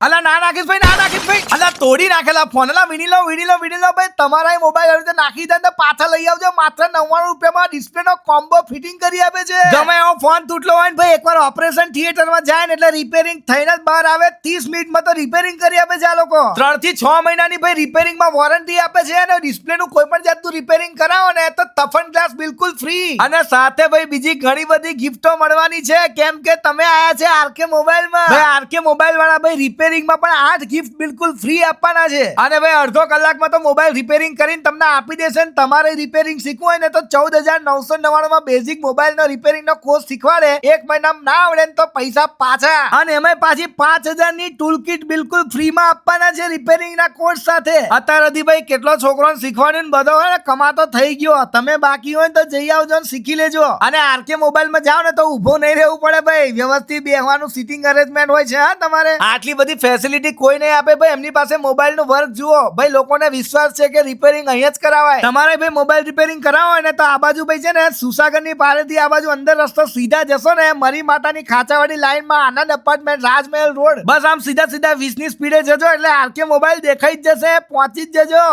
અલા ના નાખીશ ભાઈ અલા તોડી નાખેલા ફોન. અલા વીણી લો ભાઈ. તમારા મોબાઈલ આવી રીતે નાખી દે તો પાછા લઈ આવજો. માત્ર 99 રૂપિયામાં ડિસ્પ્લે નો કોમ્બો ફિટિંગ કરી આપે છે. ગમે એવો ફોન તૂટલો હોય ને ભાઈ, એકવાર ઓપરેશન થિયેટરમાં જાય ને એટલે રિપેરિંગ થઈને જ બહાર આવે. 30 મિનિટમાં તો રિપેરિંગ કરી આપે છે આ લોકો. 3 થી 6 મહિનાની ભાઈ રિપેરિંગમાં વોરંટી આપે છે. અને ડિસ્પ્લે નું કોઈ પણ જાતનું રિપેરિંગ કરાવો ને તો ટફન ગ્લાસ બિલકુલ ફ્રી. અને સાથે ભાઈ બીજી ઘણી બધી ગિફ્ટો મળવાની છે, કેમ કે તમે આયા છે આરકે મોબાઈલમાં. ભાઈ આરકે મોબાઈલ વાળા ભાઈ રિપેરિંગમાં પણ 8 ગિફ્ટ બિલકુલ ફ્રી આપવાના છે. અને ભાઈ અડધો કલાકમાં તો મોબાઈલ રિપેરિંગ કરીને તમને આપી દેશે. ને તમારે રિપેરિંગ શીખવું હોય ને તો 14,999 માં બેઝિક મોબાઈલ નો રિપેરિંગ નો કોર્સ શીખવાડે. 1 મહિનામાં ના આવડે ને તો પૈસા પાછા. અને એમાં પાછી 5,000 ની ટૂલ કિટ બિલકુલ ફ્રી માં આપવાના છે રિપેરિંગ ના કોર્સ સાથે. અત્યાર સુધી ભાઈ કેટલો છોકરોને શીખવાડ્યું ને બધો હોય ને કમાતો થઈ ગયો. તમે બાકી હોય તો જઈ આવજો ને શીખી લેજો. અને આરકે મોબાઈલ માં જાઓ ને તો ઉભો નહીં રહેવું પડે ભાઈ, વ્યવસ્થિત બેહવાનું સીટિંગ અરેન્જમેન્ટ હોય છે. હા, તમારે આટલી બધી ફેસિલિટી કોઈ નહીં આપે ભાઈ. એમની પાસે મોબાઈલ નું વર્ક જુઓ ભાઈ. લોકોને વિશ્વાસ છે કે રિપેરિંગ અહીંયા જ કરાવાય. તમારે ભાઈ મોબાઈલ રિપેરિંગ કરાવો હોય ને તો આ બાજુ ભાઈ છે ને સુસાગર ની પારેથી આ બાજુ અંદર રસ્તો સીધા જશો ને મરી માતાની ખાચાવાડી લાઈન માં આનંદ અપાર્ટમેન્ટ રાજમહેલ રોડ, બસ આમ સીધા 20 ની સ્પીડે જજો એટલે આરકે મોબાઈલ દેખાઈ જ જશે. પહોંચી જ જજો.